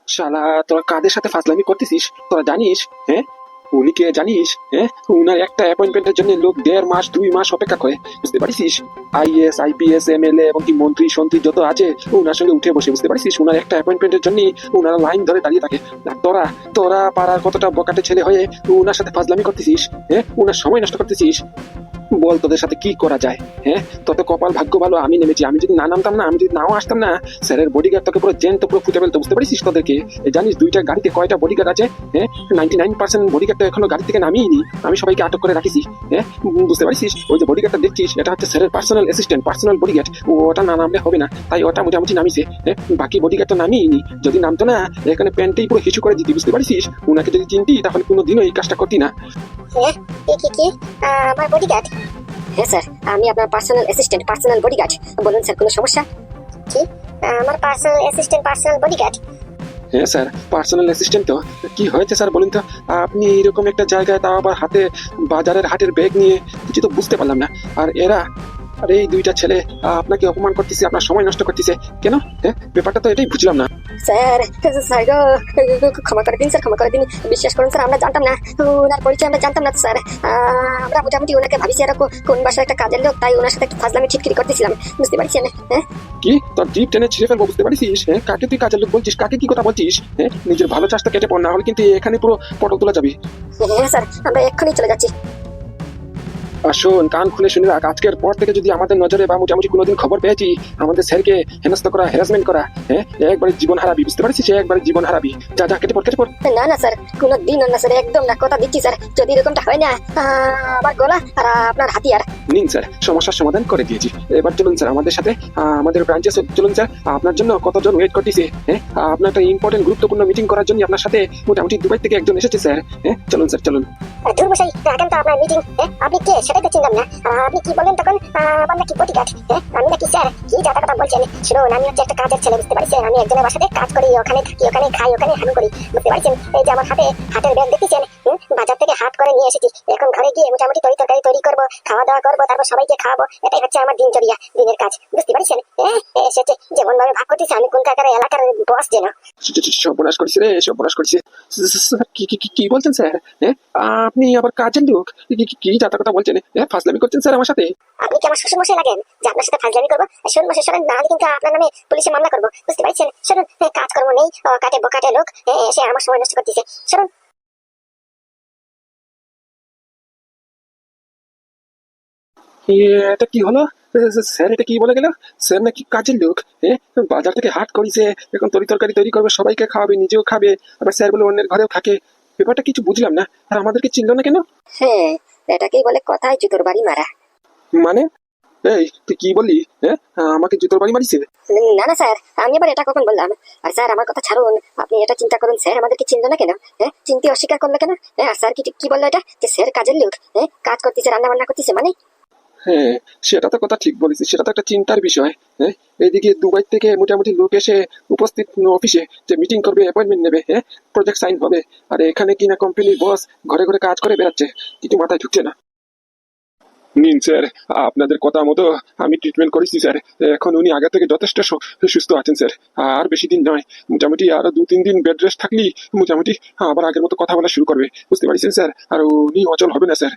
শালা, তোরা কাদের সাথে ফাজলামি করতেছিস তোরা জানিস? হ্যাঁ, উনি কে জানিস? হ্যাঁ, উনার একটা অ্যাপয়েন্টমেন্টের জন্য লোক 1.5 মাস 2 মাস অপেক্ষা করে, বুঝতে পারছিস? আইএস আইপিএস এমএলএ এবং কি মন্ত্রী সন্ত্রী যত আছে উনার সঙ্গে উঠে বসে, বুঝতে পারছিস? উনার একটা অ্যাপয়েন্টমেন্টের জন্য উনারা লাইন ধরে দাঁড়িয়ে থাকে। আর তোরা তোরা পাড়ার কতটা বকাটে ছেলে হয়ে উনার সাথে ফাজলামি করতেছিস? হ্যাঁ, উনার সময় নষ্ট করতেছিস। বল তোদের সাথে কি করা যায়? হ্যাঁ, তত কপাল ভাগ্য ভালো আমি নেমেছি। আমি যদি না নামতাম না, আমি যদি নাও আসতাম না, স্যারের বডিগার্ড তোকে পুরো জেন তো পুরো ফুটে ফেলতো, বুঝতে পারিস? তোদেরকে জানিস 2টা গাড়িতে কয়টা বডিগার্ড আছে? হ্যাঁ, 99% বডিগার্ড তো এখনো গাড়ি থেকে নামিয়েনি। আমি সবাইকে আটক করে রাখিছি। হ্যাঁ, বুঝতে পারিস? ওই যে বডিগার্ডটা দেখছিস, এটা হচ্ছে স্যারের পার্সোনাল অ্যাসিস্ট্যান্ট, পার্সোনাল বডিগার্ড। ওটা না নামলে হবে না, তাই ওটা মোটামুটি নামিছে। হ্যাঁ, বাকি বডিগার্ড তো নামিয়েনি। যদি নামতো না, এখানে প্যান্টেই পুরো হিসু করে দিতি, বুঝতে পারিস? উনাকে যদি চিনতি তাহলে কোনোদিনও এই কাজটা করতি না। হ্যাঁ, কি আমার বডিগার্ড? হ্যাঁ স্যার, আমি আপনার পার্সোনাল অ্যাসিস্ট্যান্ট, পার্সোনাল বডিগার্ড। বলুন স্যার, কোনো সমস্যা? কি আমার পার্সোনাল অ্যাসিস্ট্যান্ট, পার্সোনাল বডিগার্ড? হ্যাঁ স্যার, পার্সোনাল অ্যাসিস্ট্যান্ট তো। কি হয়েছে স্যার বলুন তো? আপনি এরকম একটা জায়গায়, তাও আবার হাতে বাজারের হাটের ব্যাগ নিয়ে, কিছু তো বুঝতে পারলাম না। আর এরা, আর এই 2টা ছেলে আপনাকে অপমান করতেছে, আপনার সময় নষ্ট করতেছে কেন? হ্যাঁ, ব্যাপারটা তো এটাই বুঝলাম না। স্যার, স্যার গো, ক্ষমা করে দিন স্যার, ক্ষমা করে দিন। বিশ্বাস করুন স্যার, আমরা জানতাম না, ওনার পরিচয় আমরা জানতাম না তো স্যার। আমরা মোটামুটি ওনাকে ভাবিছি আর কোন বাসার একটা কাজের লোক, তাই ওনার সাথে একটু ফাজলামি ঠিকরি করতেছিলাম, বুঝতে পারছেন? হ্যাঁ, কি তোর জিপ টেনে ছিঁড়ে ফেলবো, বুঝতে পারিস? হ্যাঁ, কাকে তুই কাজের লোক বলছিস? কাকে কি কথা বলছিস? হ্যাঁ, নিজের ভালো চাষটা কেটে পড়, না হলে কিন্তু এখানে পুরো পটল তোলা যাবে। হ্যাঁ স্যার, আমরা এক্ষুনি চলে যাচ্ছি। আর শোন, কান খুলে শুনে রাখ, আজকের পর থেকে যদি আমাদের নজরে বা মোটামুটি কোনোদিন খবর পেয়েছি আমাদের স্যারকে হেনস্থ করা, হ্যারাসমেন্ট করা, হ্যাঁ, একবারে জীবন হারাবি, বুঝতে পারছিস? একবারে জীবন হারাবি। যা যা, কেটে পড়, কেটে পড়। না না স্যার, কোনো দিন না স্যার, একদম না, কথা দিচ্ছি স্যার। যদি এরকমটা হয় না, আমার গলা আর আপনার হাতিয়ার। নিন স্যার, সমস্যার সমাধান করে দিয়েছি। এবার চলুন স্যার আমাদের সাথে, আমাদের ব্রাঞ্চে চলুন স্যার। আপনার জন্য কতজন ওয়েট করতেছে। হ্যাঁ, আপনার একটা ইম্পর্টেন্ট গুরুত্বপূর্ণ মিটিং করার জন্য আপনার সাথে মোটামুটি দুবাই থেকে একজন এসেছে স্যার। হ্যাঁ, চলুন স্যার, চলুন। ধুর মশাই, এখন তো আপনার মিটিং। আপনি কে সেটাই তো চিনলাম না। আপনি কি বললেন তখন? আমার নাকি বডিগার্ড? হ্যাঁ, আমি নাকি স্যার? কি যাতা কথা বলছেন? শুনুন, আমি হচ্ছে একটা কাজের ছেলে, বুঝতে পারছেন? আমি একজনের বাসাতে কাজ করি, ওখানে থাকি, ওখানে খাই, ওখানে হানু করি, বুঝতে পারছেন? এই যে আমার হাটের ব্যাগ দেখতেছেন, বাজার থেকে হাট করে নিয়ে এসেছি। এখন ঘরে গিয়ে মোটামুটি তরকারি তৈরি করবো, খাওয়া দাওয়া করবো, তারপর সবাইকে খাওয়াবো। এটাই হচ্ছে আমার দিনচর্যা, দিনের কাজ, বুঝতে পারছেন? হ্যাঁ, এসেছে যেমন ভাবে ভাগ করতেছে, আমি কোন এলাকার বস যেন। সর্বনাশ করছে রে, সর্বনাশ করছে। স্যার, কি কি কি বলছেন স্যার? হ্যাঁ, আপনি আবার কাজের লোক? কি যাতা কথা বলছেন? হ্যাঁ, ফাজলামি করছেন স্যার আমার সাথে? আপনি কি আমার শ্বশুর মশাই লাগেন যে আপনার সাথে ফাজলামি করবো? শুনুন মশাই, শুনুন, না হলে কিন্তু আপনার নামে পুলিশে মামলা করবো, বুঝতে পারছেন? শুনুন, কাজকর্ম নেই, কাটে বকাটে লোক এসে আমার সময় নষ্ট করতেছে। শুনুন। এটা কি হলো? স্যার এটা কি বলে গেল? স্যার নাকি কাজের লোক? হ্যাঁ, বাজার থেকে হাট করেছে, এখন তরকারি তৈরি করবে, সবাইকে খাওয়াবে, নিজেও খাবে, আবার স্যার বলে অন্যের ঘরেও থাকে। ব্যাপারটা কিছু বুঝলাম না। আর আমাদেরকে চিনল না কেন? হ্যাঁ, এটাকেই বলে কথায় জুতোর বাড়ি মারা। মানে, এই তুই কি বললি? হ্যাঁ, আমাকে জুতোর বাড়ি মারিছে? না না স্যার, আমি আবার এটা কখন বললাম? আর স্যার, আমার কথা ছাড়ুন, আপনি এটা চিন্তা করুন, স্যার আমাদেরকে চিনল না কেন? হ্যাঁ, চিনতে অস্বীকার করলো কেন? হ্যাঁ, আর স্যার কি বললো এটা, যে স্যার কাজের লোক? হ্যাঁ, কাজ করতেছে, রান্না বান্না করতেছে, মানে? হ্যাঁ, সেটা তো কথা ঠিক বলেছিস, সেটা তো একটা চিন্তার বিষয়। হ্যাঁ, এইদিকে দুবাই থেকে মোটামুটি লোক এসে উপস্থিত অফিসে যে মিটিং করবে, অ্যাপয়েন্টমেন্ট নেবে, হ্যাঁ, প্রজেক্ট সাইন হবে, আর এখানে কিনা কোম্পানির বস ঘরে ঘরে কাজ করে বেড়াচ্ছে, কিছু মাথায় ঢুকছে না। নিন স্যার, আপনাদের কথা মতো আমি ট্রিটমেন্ট করেছি স্যার। এখন উনি আগে থেকে যথেষ্ট সুস্থ আছেন স্যার। আর বেশি দিন নয়, মোটামুটি আরো 2-3 দিন বেড রেস্ট থাকলেই মোটামুটি আবার আগের মতো কথা বলা শুরু করবে, বুঝতে পারছেন স্যার? আর উনি অচল হবে না স্যার।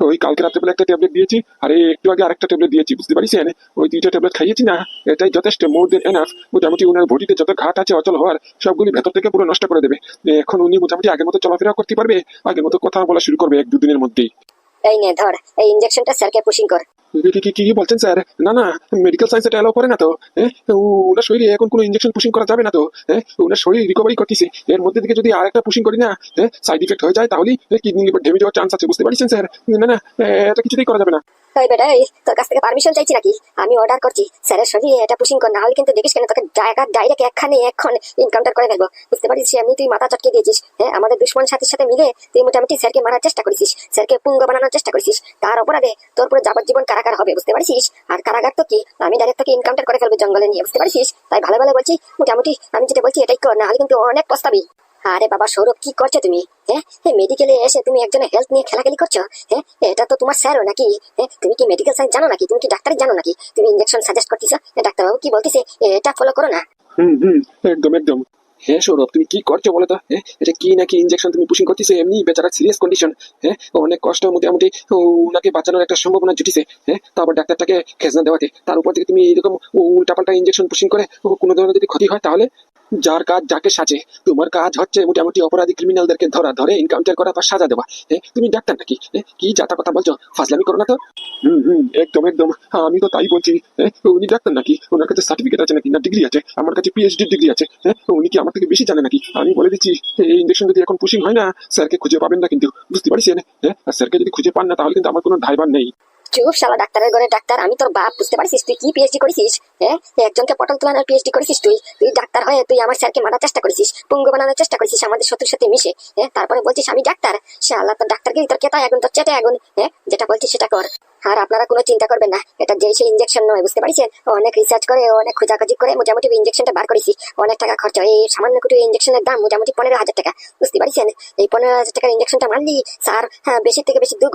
ওই কালকে রাত্রেবেলা একটা ট্যাবলেট দিয়েছি, আর একটু আগে আরেকটা ট্যাবলেট দিয়েছি, বুঝতে পারছেন? ওই 2টা ট্যাবলেট খাইয়েছি না, এটাই যথেষ্ট, মোর দেন এনাফ। মোটামুটি ওনার বডিতে যত ঘাট আছে অচল হওয়ার, সবগুলি ভেতর থেকে পুরো নষ্ট করে দেবে। এখন উনি মোটামুটি আগের মতো চলাফেরা করতে পারবে, আগের মতো কথা বলা শুরু করবে 1-2 দিনের মধ্যেই। এই নে ধর, এই ইনজেকশনটা স্যারকে পুশিং কর। কি বলছেন স্যার? না না, মেডিকেল সায়েন্স এটা অ্যালাউ করে না তো। হ্যাঁ, ওনার শরীরে এখন কোনো ইনজেকশন পুশিং করা যাবে না তো। হ্যাঁ, ওনার শরীর রিকভারি করতেছে, এর মধ্যে থেকে যদি আরেকটা পুশিং করি না, হ্যাঁ, সাইড ইফেক্ট হয়ে যায়, তাহলে কিডনি লিভার ড্যামেজ হওয়ার চান্স আছে, বুঝতে পারছেন স্যার? না না, এটা কিছুতেই করা যাবে না। ওই বেটা, এই তোর কাছ থেকে পারমিশন চাইছি নাকি? আমি অর্ডার করছি, স্যারের শরীরে এটা পুশিং কর, না হলে কিন্তু দেখিস কেন তোকে ডাইরেক্ট এখন এনকাউন্টার করে ফেলবো, বুঝতে পারিস? এমনি তুই মাথা চটকে দিয়েছিস। হ্যাঁ, আমাদের দুশ্মন সাথে সাথে মিলে তুই মোটামুটি স্যারকে মারার চেষ্টা করেছিস, স্যারকে পুঙ্গ বানানোর চেষ্টা করেছিস। তার অপরাধে তোর পুরো যাবজ্জীবন কারাগার হবে, বুঝতে পারছিস? আর কারাগার তো কি, আমি ডাইরেক্ট তোকে এনকাউন্টার করে ফেলবো জঙ্গলে নিয়ে, বুঝতে পারছিস? তাই ভালো ভালো বলছি, মোটামুটি আমি যেটা বলছি এটাই কর, না হলে কিন্তু অনেক পস্তাবি। আরে বাবা সৌরভ, কি করছো তুমি? হ্যাঁ, মেডিকেলে এসে তুমি একজনের হেলথ নিয়ে খেলাখেলি করছো? হ্যাঁ, এটা তো তোমার স্যারও নাকি? হ্যাঁ, তুমি কি মেডিকেল সায়েন্স জানো নাকি? তুমি কি ডাক্তারি জানো নাকি? তুমি ইনজেকশন সাজেস্ট করতেছো, ডাক্তারবাবু কি বলতেছে এটা ফলো করো না। হুম হুম, একদম একদম। হ্যাঁ সৌরভ, তুমি কি করছো বলো তো? হ্যাঁ, এটা কি নাকি ইনজেকশন তুমি পুশিং করতেছো? এমনি বেচারা সিরিয়াস কন্ডিশন। হ্যাঁ, অনেক কষ্ট মোটামুটি ওনাকে বাঁচানোর একটা সম্ভাবনা জুটিছে। হ্যাঁ, তারপর ডাক্তারটাকে খেজনা দেওয়াতে তার উপর থেকে তুমি এরকম উল্টাপাল্টা ইনজেকশন পুশিং করে কোনো ধরনের যদি ক্ষতি হয়, তাহলে যার কাজ যাকে সাজে। তোমার কাজ হচ্ছে মোটামুটি অপরাধী ক্রিমিনালদেরকে ধরা, ধরে এনকাউন্টার করা বা সাজা দেওয়া। হ্যাঁ, তুমি ডাক্তার নাকি? কি যাতা কথা বলছো? ফাজলামি করো না তো। একদম একদম, আমি তো তাই বলছি। হ্যাঁ, উনি ডাক্তার নাকি? ওনার কাছে সার্টিফিকেট আছে নাকি, না ডিগ্রি আছে? আমার কাছে পিএইচডি ডিগ্রি আছে। হ্যাঁ, উনি কি আমার থেকে বেশি জানে নাকি? আমি বলে দিচ্ছি, এই ইঞ্জেকশন যদি এখন পুশিং হয় না, স্যারকে খুঁজে পাবেন না কিন্তু, বুঝতে পারছেন? হ্যাঁ, আর স্যারকে যদি খুঁজে পান না, তাহলে কিন্তু আমার কোনো দায়ভার নেই। চুপ শালা, ডাক্তারের ঘরে ডাক্তার, আমি তোর বাপ, বুঝতে পারছিস তুই কি পিএইচডি করেছিস? হ্যাঁ, একজনকে পটল তোলানোর পিএইচডি করেছিস তুই? তুই ডাক্তার হয়ে তুই আমার স্যারকে মারার চেষ্টা করেছিস, পঙ্গু বানানোর চেষ্টা করেছিস আমাদের শত্রুর সাথে মিশে। হ্যাঁ, তারপরে বলছিস আমি ডাক্তার? শালা, তোর ডাক্তারকে তোর কেতা আগুন, তোর চেটে আগুন। হ্যাঁ, যেটা বলছিস সেটা কর। আর আপনারা কোনো চিন্তা করবেন না, এটা যে সেই ইনজেকশন নয়, বুঝতে পারছেন? অনেক রিসার্চ করে, অনেক খোঁজাখুঁজি করে মোটামুটি ইনজেকশনটা বার করেছি। অনেক টাকা খরচ হয়, এই সামান্য কিছু ইনজেকশনের দাম মোটামুটি 15,000 টাকা, বুঝতে পারছেন? এই 15,000 টাকার ইনজেকশনটা মারলি স্যার, হ্যাঁ, বেশি থেকে বেশি 2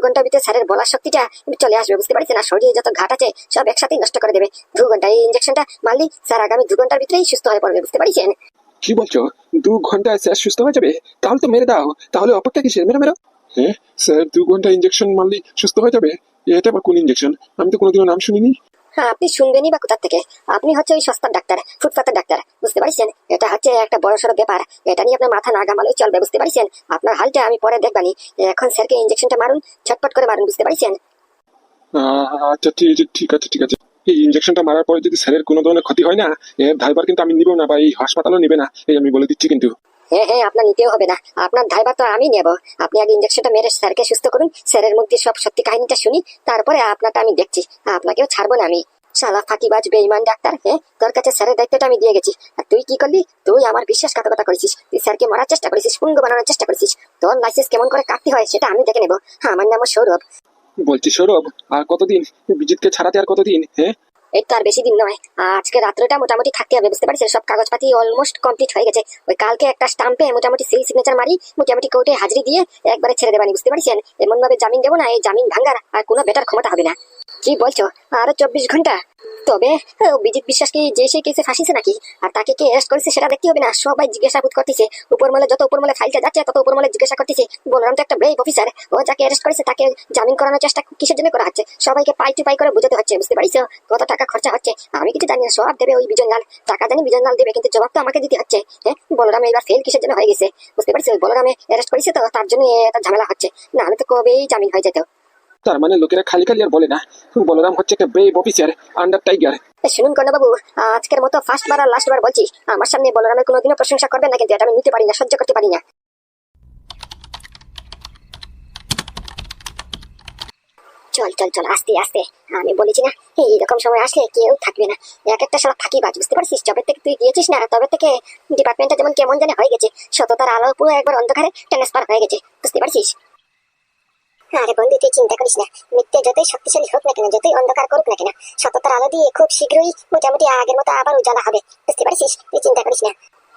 ঘন্টার ভিতরে স্যারের বলার শক্তিটা চলে আসবে, বুঝতে পারছেন? আর শরীরে যত ঘাট আছে সব একসাথে নষ্ট করে দেবে। 2 ঘন্টা এই ইনজেকশনটা মারলি স্যার আগামী 2 ঘন্টার ভিতরেই সুস্থ হয়ে পড়বে, বুঝতে পারছেন? কি বলছো? 2 ঘন্টায় স্যার সুস্থ হয়ে যাবে? তাহলে তো মেরে দাও। তাহলে অপেক্ষা কিসের? মেরো মেরো। হ্যাঁ, স্যার 2 ঘন্টা ইঞ্জেকশন মারলেই সুস্থ হয়ে যাবে? এটা আবার কোন ইঞ্জেকশন? আমি তো কোনোদিনও নাম শুনিনি। হ্যাঁ, আপনি শুনবেনই বা কোথা থেকে? আপনি হচ্ছে ওই সস্তার ডাক্তার, ফুটপাতের ডাক্তার, বুঝতে পারছেন? এটা হচ্ছে একটা বড় সড়ো ব্যাপার। এটা নিয়ে আপনার মাথা না ঘামালেই চলবে, বুঝতে পারছেন? আপনার হালটা আমি পরে দেখবানি। এখন স্যারকে ইনজেকশনটা মারুন, ঝটপট করে মারুন, বুঝতে পারছেন? আচ্ছা, ঠিক আছে ঠিক আছে। এই ইঞ্জেকশনটা মারার পরে যদি স্যারের কোনো ধরনের ক্ষতি হয় না, এর দায়ভার কিন্তু আমি নিব না, বা এই হাসপাতালও নিবে না, এই আমি বলে দিচ্ছি কিন্তু। হ্যাঁ হ্যাঁ, আপনার নিতেও হবে না, আপনার দায়ভার তো আমি নেব। আপনি আগে ইনজেকশনটা মেরে স্যারকে সুস্থ করুন, স্যারের মধ্যে সব সত্যি কাহিনীটা শুনি, তারপরে আপনারটা আমি দেখছি। আপনাকেও ছাড়বো না আমি। শালা ফাঁকিবাজ বেঈমান ডাক্তার। হ্যাঁ, তোর কাছে স্যারের দায়িত্বটা আমি দিয়ে গেছি, আর তুই কি করলি? তুই আমার বিশ্বাসঘাতকতা করেছিস, তুই স্যারকে মারার চেষ্টা করেছিস, পুঙ্গ বানানোর চেষ্টা করেছিস। তোর লাইসেন্স কেমন করে কাটতে হয় সেটা আমি দেখে নেবো। আমার নাম সৌরভ। বলছি সৌরভ, আর কতদিন? বিজিতকে ছাড়াতে আর কতদিন? হ্যাঁ, এই তো আর বেশি দিন নয়, আজকে রাত্রেটা মোটামুটি থাকতে হবে, বুঝতে পারছেন? সব কাগজপাতি অলমোস্ট কমপ্লিট হয়ে গেছে। ওই কালকে একটা স্টাম্পে মোটামুটি সেই সিগনেচার মারি, মোটামুটি কোর্টে হাজিরি দিয়ে একবারে ছেড়ে দেবানি, বুঝতে পারছেন? এমন ভাবে জামিন দেবো না, এই জামিন ভাঙার আর কোনো বেটার ক্ষমতা হবে না। কি বলছো? আরো 24 ঘন্টা? তবে বিজিত বিশ্বাস কি যে সেই কেসে ফাঁসিছে নাকি? আর তাকে কে অ্যারেস্ট করেছে সেটা দেখতে হবে না? সবাই জিজ্ঞাসাবাদ করতেছে, উপর মহলে যত উপর মহলে ফাইলটা যাচ্ছে তত উপর মহলে জিজ্ঞাসা করতেছে। বলরাম তো একটা ব্রেভ অফিসার, ও যাকে অ্যারেস্ট করেছে তাকে জামিন করানোর চেষ্টা কিসের জন্য করা হচ্ছে? সবাইকে পাই টু পাই করে বুঝাতে হচ্ছে, বুঝতে পারিস? কত টাকা খরচা হচ্ছে আমি কিছু জানি না, সব দেবে ওই বিজন লাল। টাকা জানি বিজন লাল দেবে, কিন্তু জবাব তো আমাকে দিতে হচ্ছে। হ্যাঁ, বলরাম এবার ফেল কিসের জন্য হয়ে গেছে, বুঝতে পারছিস? ওই বলরামে অ্যারেস্ট করেছে তো তার জন্য এত ঝামেলা হচ্ছে, না আমি তো কবেই জামিন হয়ে যেত। তার মানে লোকেরা খালি খালি আর বলে না, বলরাম হচ্ছে একটা ব্রেভ অফিসার, আন্ডার টাইগার। শুনুন কর্ণবাবু, আজকের মতো ফার্স্ট বার আর লাস্ট বার বলছি, আমার সামনে বলরামের কোনোদিনও প্রশংসা করবেন না, কিন্তু এটা আমি নিতে পারি না, সহ্য করতে পারি না। চল চল চল, আস্তে আস্তে। আমি বলেছি না, এইরকম সময় আসলে কেউ থাকবে না। এক একটা সালা ফাঁকিবাজ, বুঝতে পারছিস? যবে থেকে তুই গিয়েছিস না, তবে থেকে ডিপার্টমেন্টটা যেমন কেমন জানি হয়ে গেছে। সততার আলো পুরো একবার অন্ধকারে ট্রান্সফার হয়ে গেছে, বুঝতে পারছিস? আরে বন্ধু, তুই চিন্তা করিস না। মিথ্যে যতই শক্তিশালী হোক না কেন, যতই অন্ধকার করুক না কেন, সততার আলো দিয়ে খুব শীঘ্রই মোটামুটি আগের মতো আবার উজালা হবে, বুঝতে পারছিস? তুই চিন্তা করিস না।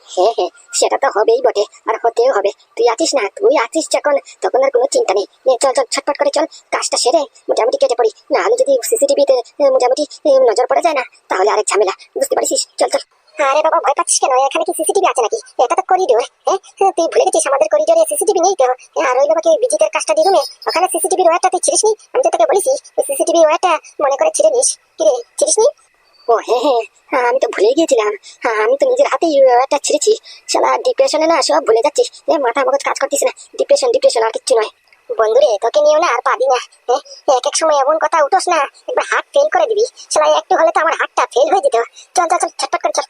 হ্যাঁ হ্যাঁ, সেটা তো হবেই বটে, আর হতেও হবে। তুই আছিস না, তুই আছিস যখন, তখন আর কোনো চিন্তা নেই। চল চল, ছটপট করে চল, কাজটা সেরে মোটামুটি কেটে পড়ি। না হলে যদি সিসিটিভিতে মোটামুটি নজর পড়ে যায় না, তাহলে আরেক ঝামেলা, বুঝতে পারছিস? চল চল। আরে বাবা, ভয় পাচ্ছিস কেন? এখানে কি সিসিটিভি আছে নাকি? এটা তো করিডোর। হ্যাঁ, তুই ভুলে গেছিস আমাদের করিডোরে সিসিটিভি নেই তো? আর ওই লোকে বিজিতের কাজটা দিয়ে ওখানে সিসিটিভির ওয়্যারটা তুই ছিড়িসনি? আমি তো তোকে বলেছি সিসিটিভি ওয়্যারটা মনে করে ছিঁড়ে নিস। কিরে, ছিড়িসনি? ও হ্যাঁ হ্যাঁ হ্যাঁ, আমি তো ভুলে গিয়েছিলাম। হ্যাঁ, আমি তো নিজের হাতেই ওয়্যারটা ছিঁড়েছি। শালা ডিপ্রেশনে না সব ভুলে যাচ্ছিস, মাথা মগজ কাজ করতিস না। ডিপ্রেশন ডিপ্রেশন, আর কিচ্ছু নয়। বন্ধুরে, তোকে নিয়েও না আর পাবি না। হ্যাঁ, এক এক সময় এমন কথা উঠোস না, একবার হার্ট ফেল করে দিবি। শালা একটু হলে তো আমার হার্টটা ফেল হয়ে যেত। চল চল চল, ছটপট করে চল।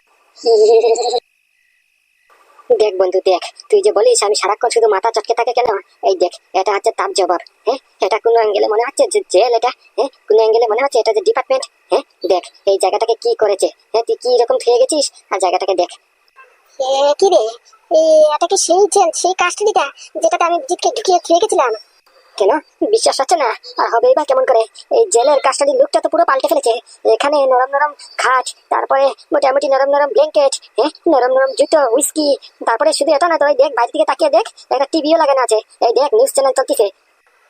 দেখ বন্ধু দেখ, তুই যে বলিস আমি সারাক্ষণ শুধু মাথা চটকে থাকে কেন, এই দেখ, এটা হচ্ছে তার জবাব। হ্যাঁ, এটা কোনো অ্যাঙ্গেলে মনে হচ্ছে যে জেল, এটা হ্যাঁ কোনো অ্যাঙ্গেলে মনে হচ্ছে এটা যে ডিপার্টমেন্ট। হ্যাঁ দেখ, এই জায়গাটাকে কি করেছে। হ্যাঁ, তুই কি রকম থুয়ে গেছিস, আর জায়গাটাকে দেখ। কি রে, এটা কি সেই জেল, সেই কাস্টডিটা যেটাতে আমি জিতকে ঢুকিয়ে থুয়ে গেছিলাম? কেন বিশ্বাস হচ্ছে না? আর হবেই বা কেমন করে? এই জেলের কাস্টাডি লুকটা তো পুরো পাল্টে ফেলেছে। এখানে নরম নরম খাট, তারপরে মোটামুটি নরম নরম ব্ল্যাঙ্কেট, হ্যাঁ নরম নরম জুতো, উইস্কি। তারপরে শুধু এটা না তো, দেখ বাইরে দিকে তাকিয়ে দেখ, একটা টিভিও লাগানো আছে। এই দেখ, নিউজ চ্যানেল চলতেছে।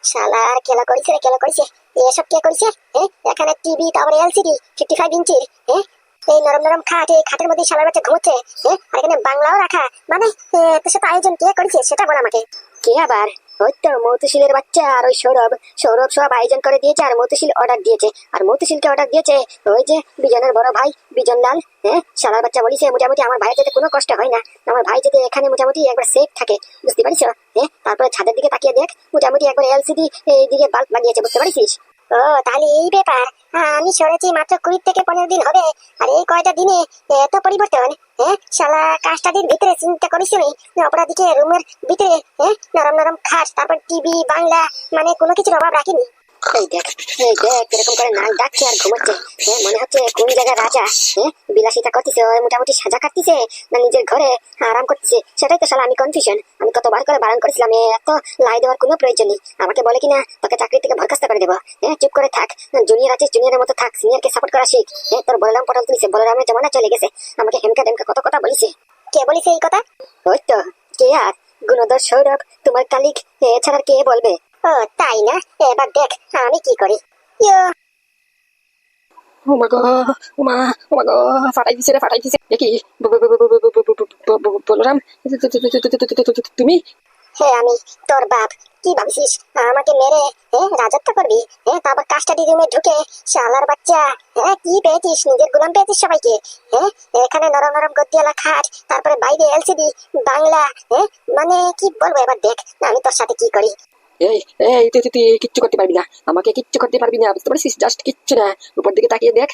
শালা আর খেলা করেছে রে, খেলা করেছে। এসব কে করেছে? হ্যাঁ, এখানে টিভি, তারপরে এলসিডি 55 ইঞ্চির। হ্যাঁ, এই নরম নরম খাট, এই খাটের মধ্যে শালার বাচ্চা ঘুমোচ্ছে। আর এখানে বাংলাও রাখা, মানে তোর সাথে আয়োজন কে করেছে সেটা বল আমাকে। কে আবার? ওই তো মৌতুশিলের বাচ্চা আর ওই সৌরভ। সৌরভ সব আয়োজন করে দিয়েছে আর মৌতুশিল অর্ডার দিয়েছে। আর মৌতুশিলকে অর্ডার দিয়েছে ওই যে বিজনের বড় ভাই বিজন লাল। শালার বাচ্চা বলিছে মোটামুটি আমার ভাইয়ের যাতে কোনো কষ্ট হয় না, আমার ভাই যাতে এখানে মোটামুটি একবার সেফ থাকে, বুঝতে পারিস? তারপরে ছাদের দিকে তাকিয়ে দেখ, মোটামুটি একবার এলসিডি এই দিকে বাল্ব লাগিয়েছে, বুঝতে পারিস? ও তাহলে এই ব্যাপার। আমি সরেছি মাত্র 20 থেকে 15 দিন হবে, আর এই কয়টা দিনে এত পরিবর্তন। শালা কাজটা দিন ভিতরে চিন্তা করিস নি, অপরাধীকে রুমের ভিতরে নরম নরম খাট, তারপর টিভি বাংলা, মানে কোনো কিছুর অভাব রাখিনি। এই দেখ এরকম করে নাক ডাকছে আর ঘুমাচ্ছে। মনে হচ্ছে কোন জায়গায় রাজা। বিলাসিতা করতেছে, ওই মোটামুটি সাজা কাটতেছে, না নিজের ঘরে আরাম করতেছে, সেটাই তো শালা আমি কনফিউশন। আমি কতবার করে বারণ করেছিলাম এত লাই দেওয়ার কোনো প্রয়োজন নেই। আমাকে বলে কিনা তোকে চাকরি থেকে বরখাস্ত করে দেবো। চুপ করে থাক, জুনিয়র আছিস জুনিয়রের মতো থাক, সিনিয়রকে সাপোর্ট করা শিখ। তোর বললাম পটল তুলিছে, বলরামের জমানা চলে গেছে। আমাকে হেমকা ডেমকা কত কথা বলিছে। কে বলিছে এই কথা? ওই তো কে আর, গুণধর সৌরভ, তোমার কালিক, এছাড়া কে বলবে? ও তাই না? এবার দেখ আমি কি করি। ইয়ো ও মা গো, ও মা, ও মা গো, ফাটাই দিছে রে, ফাটাই দিছে। কি বলরাম, তুমি? হে আমি তোর বাপ। কি ভাবছিস আমাকে মেরে রাজত্ব করবি? তারপর কাস্টাডি রুমে ঢুকে শালার বাচ্চা কি পেয়েছিস? নিজের গোলাম পেয়েছিস সবাইকে। এখানে নরম নরম গদ্দিয়ালা খাট, তারপরে বাইরে এলসিডি বাংলা। মানে কি বলবো, এবার দেখ আমি তোর সাথে কি করি। এই এই তুই কিচ্ছু করতে পারবি না, আমাকে কিচ্ছু করতে পারবি না, বুঝতে পারছিস? জাস্ট কিচ্ছু না, উপর দিকে তাকিয়ে দেখ।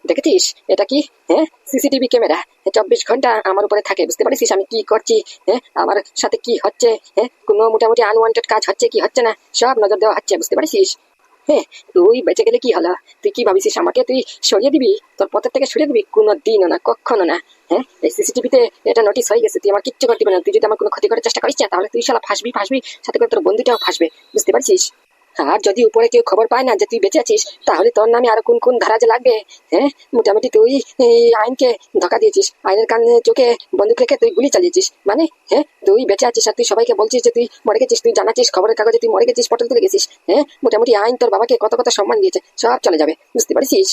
দেখেছিস এটা কি? সিসিটিভি ক্যামেরা 24 ঘন্টা আমার উপরে থাকে, বুঝতে পারছিস আমি কি করছি, আমার সাথে কি হচ্ছে, কোনো মোটামুটি আনওয়ান্টেড কাজ হচ্ছে কি হচ্ছে না, সব নজর দেওয়া হচ্ছে, বুঝতে পারছিস? তুই বেঁচে গেলে কি হলো? তুই কি ভাবিস আমাকে তুই সরিয়ে দিবি? তোর পথের থেকে সরিয়ে দিবি? কোনো দিনও না, কখনো না। এই সিসিটিভিতে এটা নোটিস হয়ে গেছে, তুই আমার কিচ্ছু করতে পারবি না। তুই যদি আমার কোনো ক্ষতি করার চেষ্টা করিস না, তাহলে তুই শালা ফাঁসবি, সাথে করে তোর বন্ধুটাও ফাঁসবে, বুঝতে পারছিস? আর যদি উপরে কেউ খবর পায় না যে তুই বেঁচে আছিস, তাহলে তোর নামে আরো কোন কোন ধারা যে লাগবে। মোটামুটি তুই এই আইনকে ধোকা দিয়েছিস, আইনের কানে চোখে বন্দুক রেখে তুই গুলি চালিয়েছিস। মানে তুই বেঁচে আছিস আর তুই সবাইকে বলছিস যে তুই মরে গেছিস, তুই জানাচ্ছিস খবরের কাগজে তুই মরে গেছিস, পটল তুলে গেছিস। মোটামুটি আইন তোর বাবাকে কত কত সম্মান দিয়েছে, সব চলে যাবে, বুঝতে পারছিস?